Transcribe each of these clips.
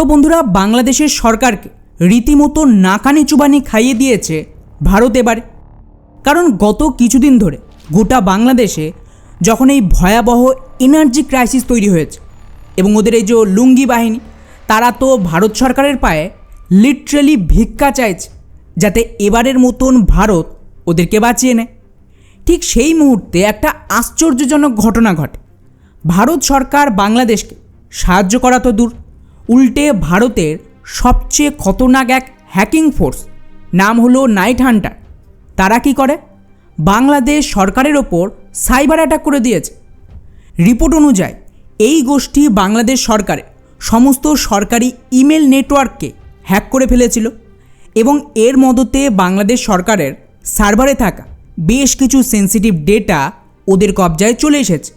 তো বন্ধুরা, বাংলাদেশের সরকারকে রীতিমতো নাকানি চুবানি খাইয়ে দিয়েছে ভারত এবারে। কারণ গত কিছুদিন ধরে গোটা বাংলাদেশে যখন এই ভয়াবহ এনার্জি ক্রাইসিস তৈরি হয়েছে এবং ওদের এই যে লুঙ্গি বাহিনী, তারা তো ভারত সরকারের পায়ে লিটারালি ভিক্ষা চাইছে যাতে এবারের মতন ভারত ওদেরকে বাঁচিয়ে নেয়। ঠিক সেই মুহূর্তে একটা আশ্চর্যজনক ঘটনা ঘটে। ভারত সরকার বাংলাদেশকে সাহায্য করা তো দূর, উল্টে ভারতের সবচেয়ে খতরনাক এক হ্যাকিং ফোর্স, নাম হলো নাইট হান্টার, তারা কি করে, বাংলাদেশ সরকারের ওপর সাইবার অ্যাটাক করে দিয়েছে। রিপোর্ট অনুযায়ী এই গোষ্ঠী বাংলাদেশ সরকারের সমস্ত সরকারি ইমেল নেটওয়ার্ককে হ্যাক করে ফেলেছিল এবং এর মদতে বাংলাদেশ সরকারের সার্ভারে থাকা বেশ কিছু সেন্সিটিভ ডেটা ওদের কবজায় চলে এসেছে,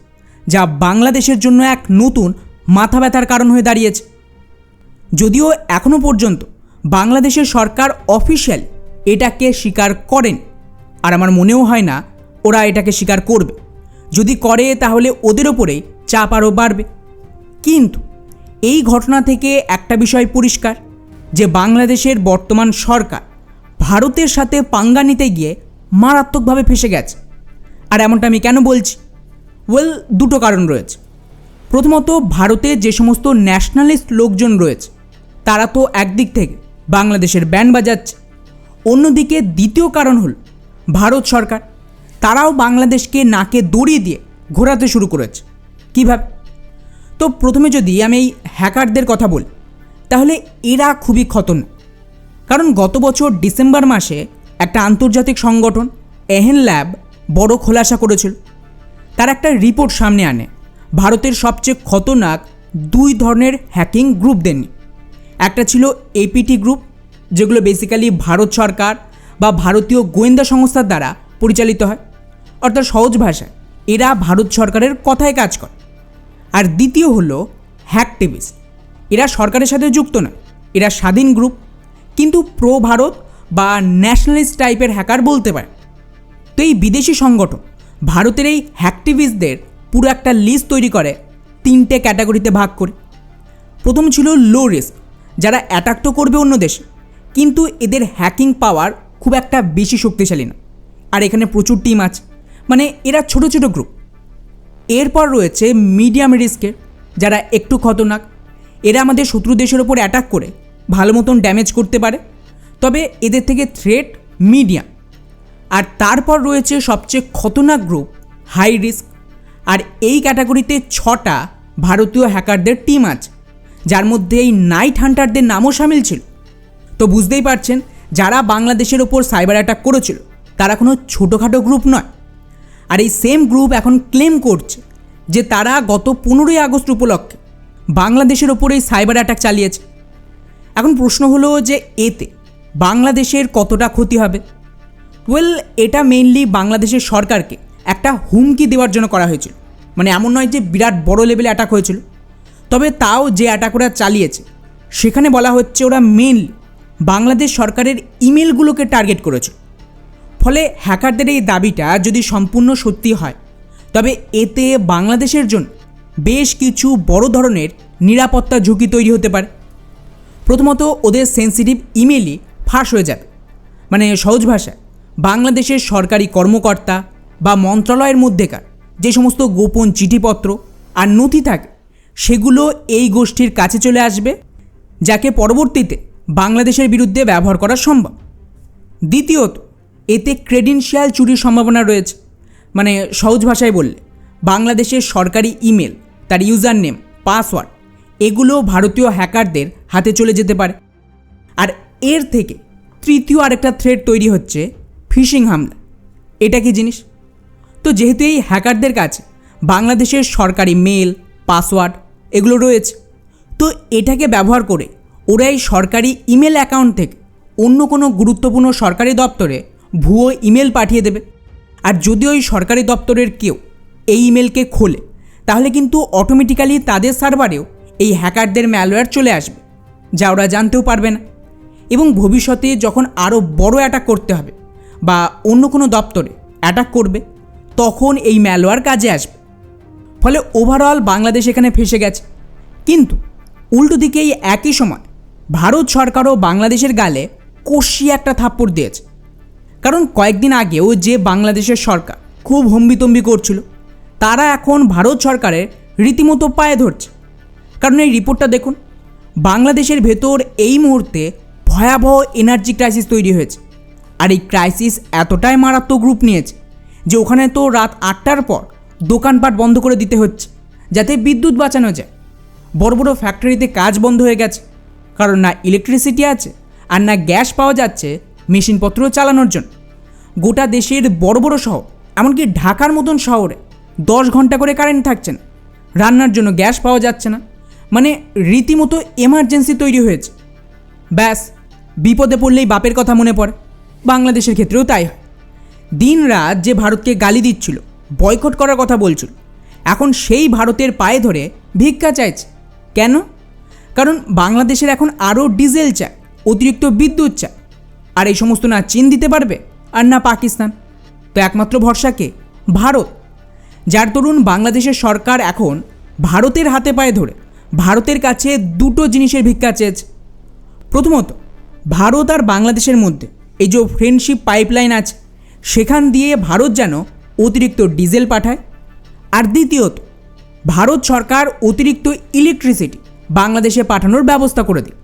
যা বাংলাদেশের জন্য এক নতুন মাথা ব্যথার কারণ হয়ে দাঁড়িয়েছে। যদিও এখনও পর্যন্ত বাংলাদেশের সরকার অফিশিয়াল এটাকে স্বীকার করেন, আর আমার মনেও হয় না ওরা এটাকে স্বীকার করবে। যদি করে তাহলে ওদের ওপরেই চাপ আরও বাড়বে। কিন্তু এই ঘটনা থেকে একটা বিষয় পরিষ্কার, যে বাংলাদেশের বর্তমান সরকার ভারতের সাথে পাঙ্গা নিতে গিয়ে মারাত্মকভাবে ফেঁসে গেছে। আর এমনটা আমি কেন বলছি? দুটো কারণ রয়েছে। প্রথমত, ভারতে যে সমস্ত ন্যাশনালিস্ট লোকজন রয়েছে তারা তো একদিক থেকে বাংলাদেশের ব্যান্ড বাজাচ্ছে, অন্যদিকে দ্বিতীয় কারণ হল ভারত সরকার, তারাও বাংলাদেশকে নাকে দড়ি দিয়ে ঘোরাতে শুরু করেছে। কীভাবে? তো প্রথমে যদি আমি এই হ্যাকারদের কথা বলি, তাহলে এরা খুবই খতরনাক। কারণ গত বছর ডিসেম্বর মাসে একটা আন্তর্জাতিক সংগঠন এহেন ল্যাব বড় খোলাসা করেছিল। তার একটা রিপোর্ট সামনে আনে ভারতের সবচেয়ে খতরনাক দুই ধরনের হ্যাকিং গ্রুপদের নিয়ে। একটা ছিল এপিটি গ্রুপ, যেগুলো বেসিক্যালি ভারত সরকার বা ভারতীয় গোয়েন্দা সংস্থার দ্বারা পরিচালিত হয়, অর্থাৎ সহজ ভাষায় এরা ভারত সরকারের কথায় কাজ করে। আর দ্বিতীয় হলো হ্যাকটিভিস্ট, এরা সরকারের সাথে যুক্ত নয়, এরা স্বাধীন গ্রুপ, কিন্তু প্রো ভারত বা ন্যাশনালিস্ট টাইপের হ্যাকার বলতে পারে। তো এই বিদেশি সংগঠন ভারতের এই হ্যাকটিভিস্টদের পুরো একটা লিস্ট তৈরি করে তিনটে ক্যাটাগরিতে ভাগ করে। প্রথম ছিল লো রিস্ক, যারা অ্যাটাক তো করবে অন্য দেশে, কিন্তু এদের হ্যাকিং পাওয়ার খুব একটা বেশি শক্তিশালী না, আর এখানে প্রচুর টিম আছে, মানে এরা ছোট ছোট গ্রুপ। এরপর রয়েছে মিডিয়াম রিস্কের, যারা একটু খতরনাক, এরা আমাদের শত্রু দেশের ওপর অ্যাটাক করে ভালো মতন ড্যামেজ করতে পারে, তবে এদের থেকে থ্রেট মিডিয়াম। আর তারপর রয়েছে সবচেয়ে খতরনাক গ্রুপ হাই রিস্ক, আর এই ক্যাটাগরিতে 6টা ভারতীয় হ্যাকারদের টিম আছে, যার মধ্যে এই নাইট হান্টারদের নামও সামিল ছিল। তো বুঝতেই পারছেন, যারা বাংলাদেশের ওপর সাইবার অ্যাটাক করেছিল তারা কোনো ছোটোখাটো গ্রুপ নয়। আর এই সেম গ্রুপ এখন ক্লেম করছে যে তারা গত 15ই আগস্ট উপলক্ষে বাংলাদেশের ওপর এই সাইবার অ্যাটাক চালিয়েছে। এখন প্রশ্ন হলো যে এতে বাংলাদেশের কতটা ক্ষতি হবে? এটা মেইনলি বাংলাদেশের সরকারকে একটা হুমকি দেওয়ার জন্য করা হয়েছিল। মানে এমন নয় যে বিরাট বড় লেভেলে অ্যাটাক হয়েছিল, তবে তাও যে অ্যাটাক ওরা চালিয়েছে সেখানে বলা হচ্ছে ওরা মেইনলি বাংলাদেশ সরকারের ইমেলগুলোকে টার্গেট করেছে। ফলে হ্যাকারদের এই দাবিটা যদি সম্পূর্ণ সত্যি হয়, তবে এতে বাংলাদেশের জন্য বেশ কিছু বড় ধরনের নিরাপত্তা ঝুঁকি তৈরি হতে পারে। প্রথমত, ওদের সেন্সিটিভ ইমেলই ফাঁস হয়ে যাবে। মানে সহজ ভাষায়, বাংলাদেশের সরকারি কর্মকর্তা বা মন্ত্রণালয়ের মধ্যেকার যে সমস্ত গোপন চিঠিপত্র আর নথি থাকে সেগুলো এই গোষ্ঠীর কাছে চলে আসবে, যাকে পরবর্তীতে বাংলাদেশের বিরুদ্ধে ব্যবহার করা সম্ভব। দ্বিতীয়ত, এতে ক্রেডেনশিয়াল চুরির সম্ভাবনা রয়েছে। মানে সহজ ভাষায় বললে, বাংলাদেশের সরকারি ইমেল, তার ইউজার নেম, পাসওয়ার্ড, এগুলো ভারতীয় হ্যাকারদের হাতে চলে যেতে পারে। আর এর থেকে তৃতীয় আরেকটা থ্রেট তৈরি হচ্ছে ফিশিং হামলা। এটা কি জিনিস? তো যেহেতু এই হ্যাকারদের কাছে বাংলাদেশের সরকারি মেল, পাসওয়ার্ড এগুলো রয়েছে, তো এটাকে ব্যবহার করে ওরা এই সরকারি ইমেল অ্যাকাউন্ট থেকে অন্য কোনো গুরুত্বপূর্ণ সরকারি দপ্তরে ভুয়ো ইমেল পাঠিয়ে দেবে। আর যদি ওই সরকারি দপ্তরের কেউ এই ইমেলকে খোলে, তাহলে কিন্তু অটোমেটিক্যালি তাদের সার্ভারেও এই হ্যাকারদের ম্যালওয়্যার চলে আসবে, যা ওরা জানতেও পারবে না। এবং ভবিষ্যতে যখন আরও বড় অ্যাটাক করতে হবে বা অন্য কোনো দপ্তরে অ্যাটাক করবে, তখন এই ম্যালওয়্যার কাজে আসবে। ফলে ওভারঅল বাংলাদেশ এখানে ফেঁসে গেছে। কিন্তু উল্টো দিকে এই একই সময় ভারত সরকারও বাংলাদেশের গালে কষিয়ে একটা থাপ্পড় দিয়েছে। কারণ কয়েকদিন আগেও যে বাংলাদেশের সরকার খুব হম্বিতম্বি করছিল, তারা এখন ভারত সরকারের রীতিমতো পায়ে ধরছে। কারণ এই রিপোর্টটা দেখুন, বাংলাদেশের ভেতর এই মুহূর্তে ভয়াবহ এনার্জি ক্রাইসিস তৈরি হয়েছে। আর এই ক্রাইসিস এতটাই মারাত্মক রূপ নিয়েছে যে ওখানে তো রাত 8টার পর দোকানপাট বন্ধ করে দিতে হচ্ছে যাতে বিদ্যুৎ বাঁচানো যায়। বড় বড় ফ্যাক্টরিতে কাজ বন্ধ হয়ে গেছে, কারণ না ইলেকট্রিসিটি আছে আর না গ্যাস পাওয়া যাচ্ছে মেশিনপত্র চালানোর জন্য। গোটা দেশের বড় বড় শহর, এমনকি ঢাকার মতন শহরে 10 ঘন্টা করে কারেন্ট থাকছে না, রান্নার জন্য গ্যাস পাওয়া যাচ্ছে না, মানে রীতিমতো এমার্জেন্সি তৈরি হয়েছে। ব্যাস, বিপদে পড়লেই বাপের কথা মনে পড়ে। বাংলাদেশের ক্ষেত্রেও তাই হয়। দিন রাত যে ভারতকে গালি দিচ্ছিল, বয়কট করার কথা বলছিল, এখন সেই ভারতের পায়ে ধরে ভিক্ষা চাইছে। কেন? কারণ বাংলাদেশের এখন আরও ডিজেল চায়, অতিরিক্ত বিদ্যুৎ চায়। আর এই সমস্ত না চীন দিতে পারবে আর না পাকিস্তান। তো একমাত্র ভরসা কে? ভারত। যার দরুন বাংলাদেশের সরকার এখন ভারতের হাতে পায়ে ধরে ভারতের কাছে দুটো জিনিসের ভিক্ষা চেয়েছে। প্রথমত, ভারত আর বাংলাদেশের মধ্যে এই যে ফ্রেন্ডশিপ পাইপলাইন আছে, সেখান দিয়ে ভারত যেন অতিরিক্ত ডিজেল পাঠায়। আর দ্বিতীয়ত, ভারত সরকার অতিরিক্ত ইলেকট্রিসিটি বাংলাদেশে পাঠানোর ব্যবস্থা করে দিক।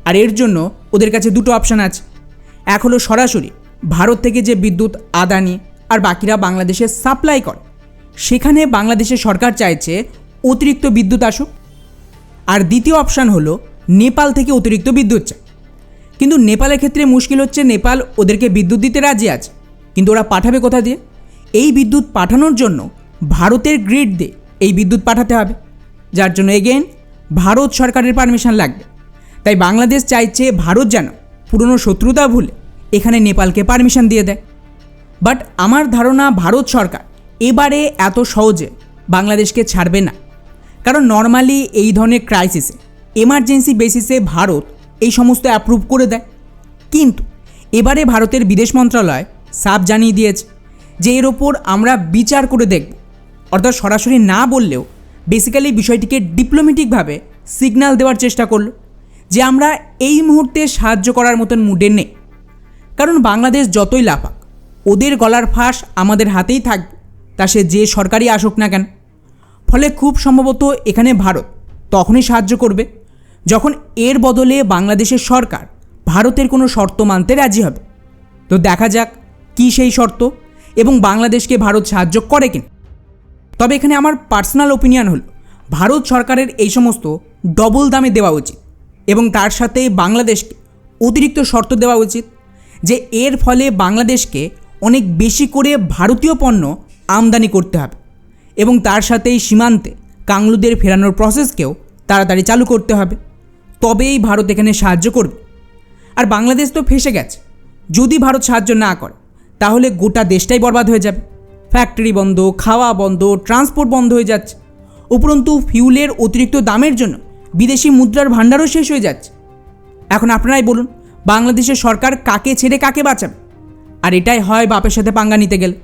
আর এর জন্য ওদের কাছে দুটো অপশান আছে। এক হলো সরাসরি ভারত থেকে যে বিদ্যুৎ আদানি আর বাকিরা বাংলাদেশে সাপ্লাই করে, সেখানে বাংলাদেশের সরকার চাইছে অতিরিক্ত বিদ্যুৎ আসুক। আর দ্বিতীয় অপশান হলো নেপাল থেকে অতিরিক্ত বিদ্যুৎ চায়। কিন্তু নেপালের ক্ষেত্রে মুশকিল হচ্ছে, নেপাল ওদেরকে বিদ্যুৎ দিতে রাজি আছে, কিন্তু ওরা পাঠাবে কোথা দিয়ে? এই বিদ্যুৎ পাঠানোর জন্য ভারতের গ্রিড দিয়ে এই বিদ্যুৎ পাঠাতে হবে, যার জন্য এগেইন ভারত সরকারের পারমিশন লাগবে। তাই বাংলাদেশ চাইছে ভারত যেন পুরনো শত্রুতা ভুলে এখানে নেপালকে পারমিশন দিয়ে দেয়। বাট আমার ধারণা ভারত সরকার এবারে এত সহজে বাংলাদেশকে ছাড়বে না। কারণ নর্মালি এই ধরনের ক্রাইসিসে এমার্জেন্সি বেসিসে ভারত এই সমস্ত অ্যাপ্রুভ করে দেয়। কিন্তু এবারে ভারতের বিদেশ মন্ত্রণালয় সাফ জানিয়ে দিয়েছে যে এর ওপর আমরা বিচার করে দেখব। অর্থাৎ সরাসরি না বললেও বেসিক্যালি বিষয়টিকে ডিপ্লোম্যাটিকভাবে সিগন্যাল দেওয়ার চেষ্টা করলো যে আমরা এই মুহূর্তে সাহায্য করার মতন মুডে নেই। কারণ বাংলাদেশ যতই লাফাক, ওদের গলার ফাঁস আমাদের হাতেই থাকবে, তা সে যে সরকারই আসুক না কেন। ফলে খুব সম্ভবত এখানে ভারত তখনই সাহায্য করবে যখন এর বদলে বাংলাদেশের সরকার ভারতের কোনো শর্ত মানতে রাজি হবে। তো দেখা যাক কী সেই শর্ত এবং বাংলাদেশকে ভারত সাহায্য করে কিনা। তবে এখানে আমার পার্সোনাল ওপিনিয়ন হলো ভারত সরকারের এই সমস্ত ডবল দামে দেওয়া উচিত এবং তার সাথে বাংলাদেশকে অতিরিক্ত শর্ত দেওয়া উচিত যে এর ফলে বাংলাদেশকে অনেক বেশি করে ভারতীয় পণ্য আমদানি করতে হবে এবং তার সাথেই সীমান্তে কাংলুদের ফেরানোর প্রসেসকেও তাড়াতাড়ি চালু করতে হবে। তবেই ভারত এখানে সাহায্য করবে। আর বাংলাদেশ তো ফেঁসে গেছে, যদি ভারত সাহায্য না করে তাহলে গোটা দেশটাই বরবাদ হয়ে যাবে। ফ্যাক্টরি বন্ধ, খাওয়া বন্ধ, ট্রান্সপোর্ট বন্ধ হয়ে যাচ্ছে। উপরন্তু ফিউলের অতিরিক্ত দামের জন্য বিদেশি মুদ্রার ভাণ্ডারও শেষ হয়ে যাচ্ছে। এখন আপনারাই বলুন, বাংলাদেশের সরকার কাকে ছেড়ে কাকে বাঁচাবে? আর এটাই হয় বাপের সাথে পাঙ্গা নিতে গেলে।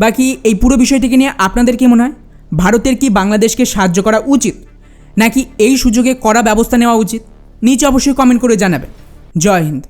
বাকি এই পুরো বিষয়টিকে নিয়ে আপনাদের কী মনে হয়? ভারতের কি বাংলাদেশকে সাহায্য করা উচিত, নাকি এই সুযোগে কড়া ব্যবস্থা নেওয়া উচিত? নিচে অবশ্যই কমেন্ট করে জানাবেন। জয় হিন্দ।